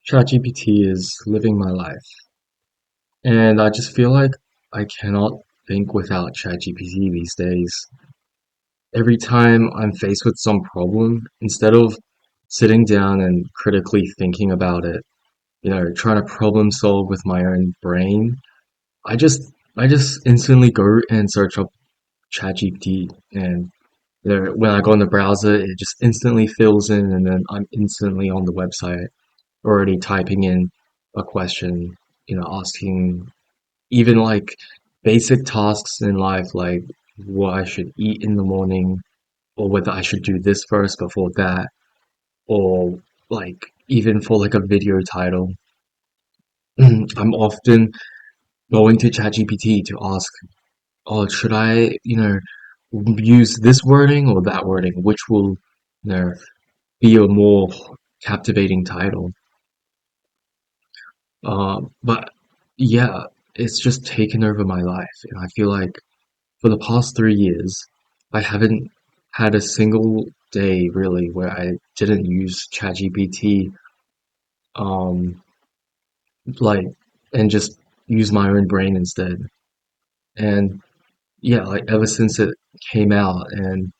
ChatGPT is living my life, and I just feel like I cannot think without ChatGPT these days. Every time I'm faced with some problem, instead of sitting down and critically thinking about it, trying to problem solve with my own brain, I just I just instantly go and search up ChatGPT, and when I go in the browser, it just instantly fills in, and then I'm instantly on the website already typing in a question, asking even like basic tasks in life, like what I should eat in the morning, or whether I should do this first before that, or like even for like a video title. I'm often going to ChatGPT to ask, oh, should I, use this wording or that wording, which will, be a more captivating title. But yeah, it's just taken over my life, and I feel like for the past 3 years, I haven't had a single day really where I didn't use ChatGPT, um, like, and just use my own brain instead. And yeah, like ever since it came out, and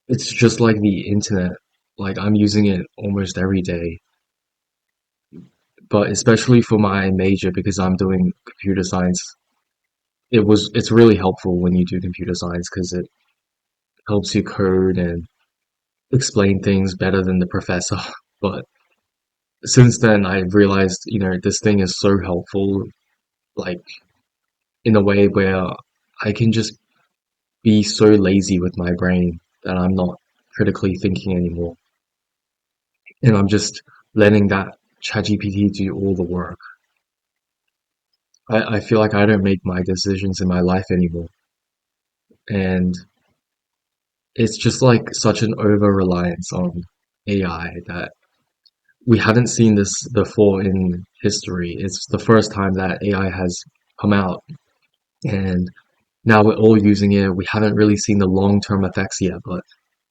it's just like the internet. Like I'm using it almost every day, but especially for my major because I'm doing computer science. It's really helpful when you do computer science because it helps you code and explain things better than the professor. But since then, I've realized, this thing is so helpful, like in a way where I can just be so lazy with my brain that I'm not critically thinking anymore. And I'm just letting that ChatGPT do all the work. I feel like I don't make my decisions in my life anymore. And it's just like such an over reliance on AI that we haven't seen this before in history. It's the first time that AI has come out, and now we're all using it. We haven't really seen the long-term effects yet, but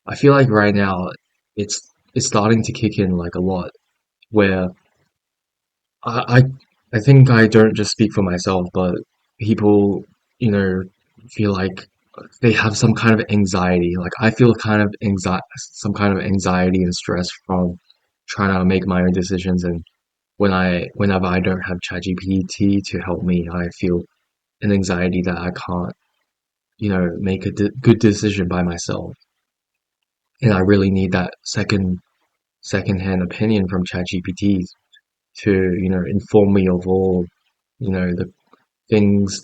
I feel like right now it's it's starting to kick in like a lot. Where I I, I think I don't just speak for myself, but people, you know, feel like they have some kind of anxiety. Like I feel some kind of anxiety and stress from trying to make my own decisions, and whenever I don't have ChatGPT to help me, I feel an anxiety that I can't, make a good decision by myself. And I really need that second-hand opinion from ChatGPT to, inform me of all, the things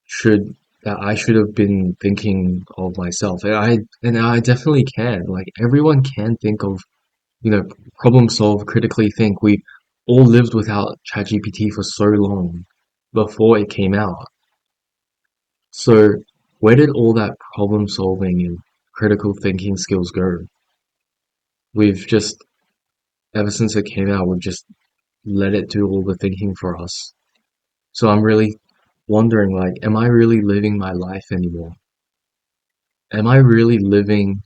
should that I should have been thinking of myself. And I definitely can. Like everyone can think of, problem solve, critically think. We all lived without ChatGPT for so long before it came out. So where did all that problem solving and critical thinking skills go? We've just, ever since it came out, we've just let it do all the thinking for us. So I'm really wondering, like, am I really living my life anymore? Am I really living,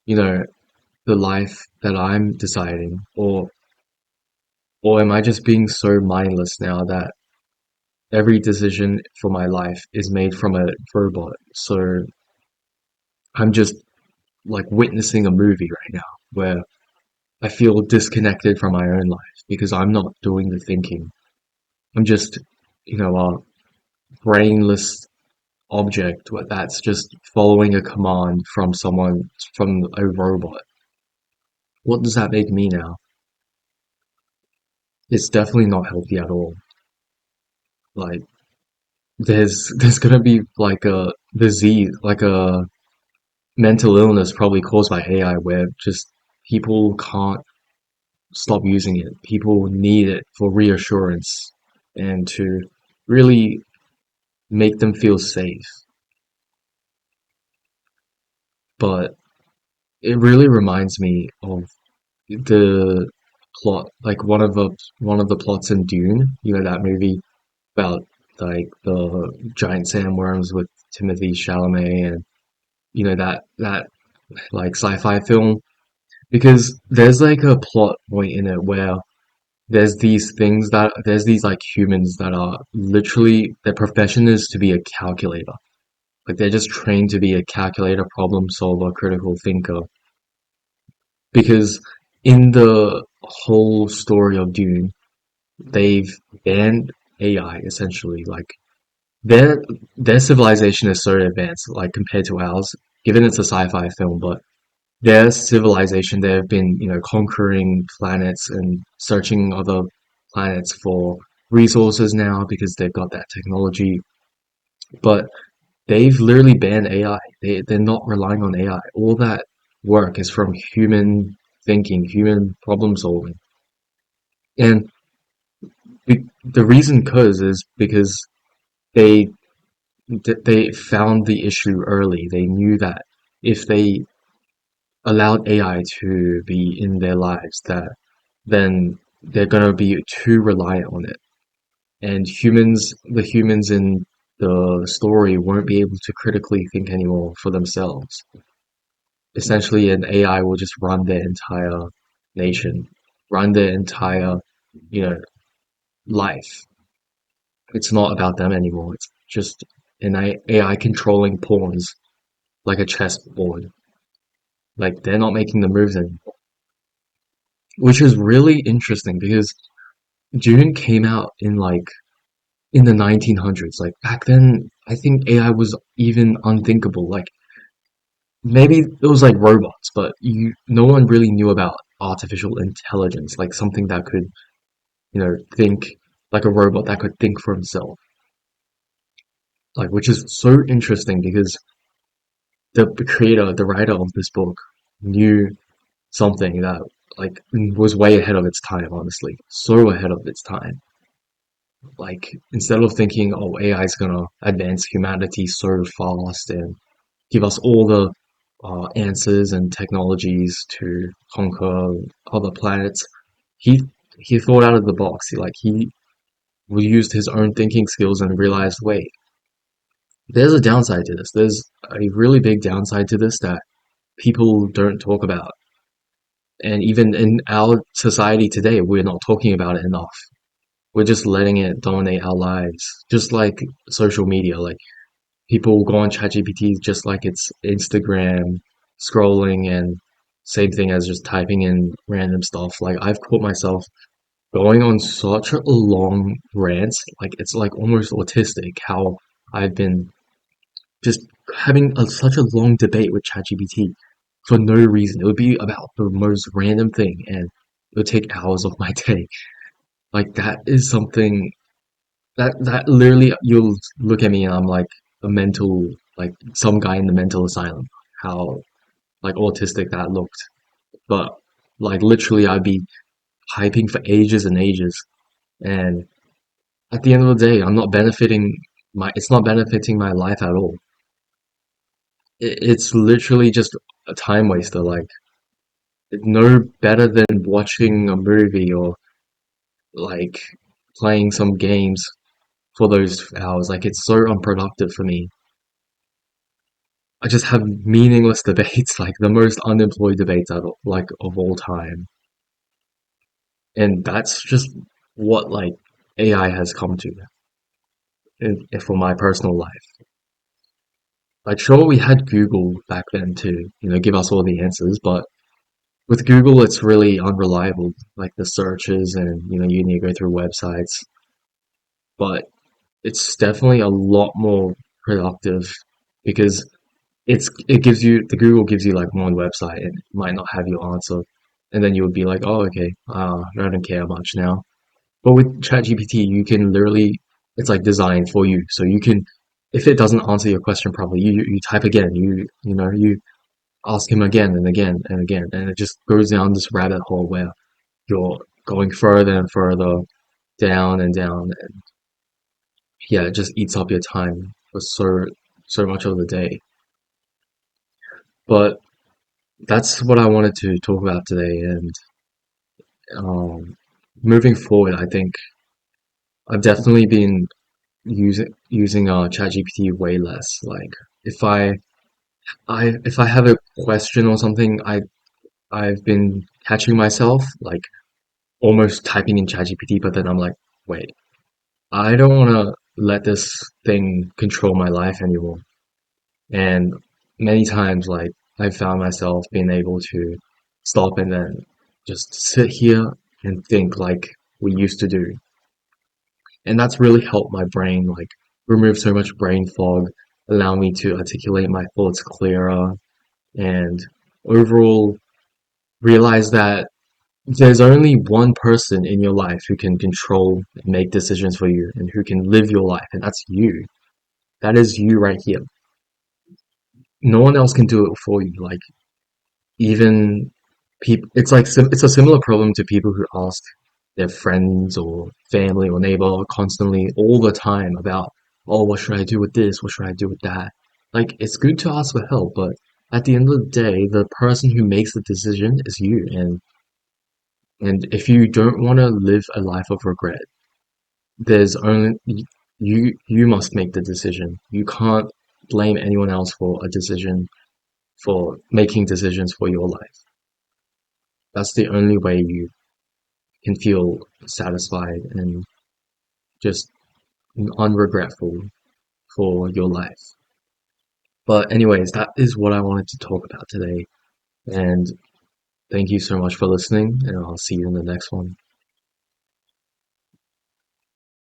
you know, the life that I'm deciding? Or am I just being so mindless now that every decision for my life is made from a robot? So I'm just like witnessing a movie right now where I feel disconnected from my own life because I'm not doing the thinking. I'm just, a brainless object that's just following a command from from a robot. What does that make me now? It's definitely not healthy at all. Like there's gonna be like a disease, like a mental illness probably caused by AI where just people can't stop using it. People need it for reassurance and to really make them feel safe. But it really reminds me of the plot, like one of the plots in Dune, that movie about like the giant sandworms with Timothy Chalamet, and that like sci-fi film. because there's like a plot point in it where there's these like humans that are literally their profession is to be a calculator. Like they're just trained to be a calculator, problem solver, critical thinker. Because in the whole story of Dune, they've banned AI essentially. Like their their civilization is so advanced, like compared to ours, given it's a sci-fi film, but their civilization, they've been, conquering planets and searching other planets for resources now because they've got that technology. But they've literally banned AI. They're not relying on AI. All that work is from human thinking, human problem solving. And the reason is because they they found the issue early. They knew that if they allowed AI to be in their lives, that then they're gonna be too reliant on it. And the humans in the story won't be able to critically think anymore for themselves. Essentially, an AI will just run their entire nation, run their entire, you know, life. It's not about them anymore. It's just an AI controlling pawns like a chessboard. Like they're not making the moves anymore, which is really interesting because Dune came out in the 1900s. Like back then, I think AI was even unthinkable. Like maybe it was like robots, but no one really knew about artificial intelligence, like something that could, think like a robot that could think for himself. Like which is so interesting because the writer of this book knew something that like was way ahead of its time, honestly. So ahead of its time. Like instead of thinking, oh, AI is gonna advance humanity so fast and give us all the answers and technologies to conquer other planets, he he thought out of the box. He used his own thinking skills and realized, wait, there's a downside to this. There's a really big downside to this that people don't talk about. And even in our society today, we're not talking about it enough. We're just letting it dominate our lives. Just like social media, like people go on ChatGPT just like it's Instagram scrolling and same thing as just typing in random stuff. Like I've caught myself going on such a long rant, like it's like almost autistic how I've been just having such a long debate with ChatGPT for no reason. It would be about the most random thing and it would take hours of my day. Like that is something that literally you'll look at me and I'm like a mental like some guy in the mental asylum. How like autistic that looked. But like literally I'd be hyping for ages and ages and at the end of the day I'm not benefiting my it's not benefiting my life at all. It's literally just a time waster. Like no better than watching a movie or like playing some games for those hours. Like it's so unproductive for me. I just have meaningless debates, like the most unemployed debates like of all time. And that's just what like AI has come to for my personal life. Like sure we had Google back then to, give us all the answers, but with Google it's really unreliable, like the searches and you need to go through websites. But it's definitely a lot more productive because it gives you the Google gives you like one website and it might not have your answer, and then you would be like, oh okay, I don't care much now. But with ChatGPT, you can literally it's like designed for you, so you can if it doesn't answer your question properly, you type again, you ask him again and again and again, and it just goes down this rabbit hole where you're going further and further down and down, and yeah, it just eats up your time for so much of the day. But that's what I wanted to talk about today. And um, moving forward, I think I've definitely been using ChatGPT way less. Like if I have a question or something, I've been catching myself like almost typing in ChatGPT, but then I'm like, wait, I don't want to let this thing control my life anymore. And many times, like, I found myself being able to stop and then just sit here and think like we used to do. And that's really helped my brain, like, remove so much brain fog, allow me to articulate my thoughts clearer, and overall realize that there's only one person in your life who can control and make decisions for you and who can live your life, and that's you. That is you right here. No one else can do it for you. Like, even people, it's like it's a similar problem to people who ask their friends or family or neighbor constantly all the time about, oh, what should I do with this? What should I do with that? Like, it's good to ask for help, but at the end of the day, the person who makes the decision is you. And if you don't want to live a life of regret, there's only you must make the decision. You can't blame anyone else for a decision, for making decisions for your life. That's the only way you can feel satisfied and just unregretful for your life. But anyways, that is what I wanted to talk about today. And thank you so much for listening, and I'll see you in the next one.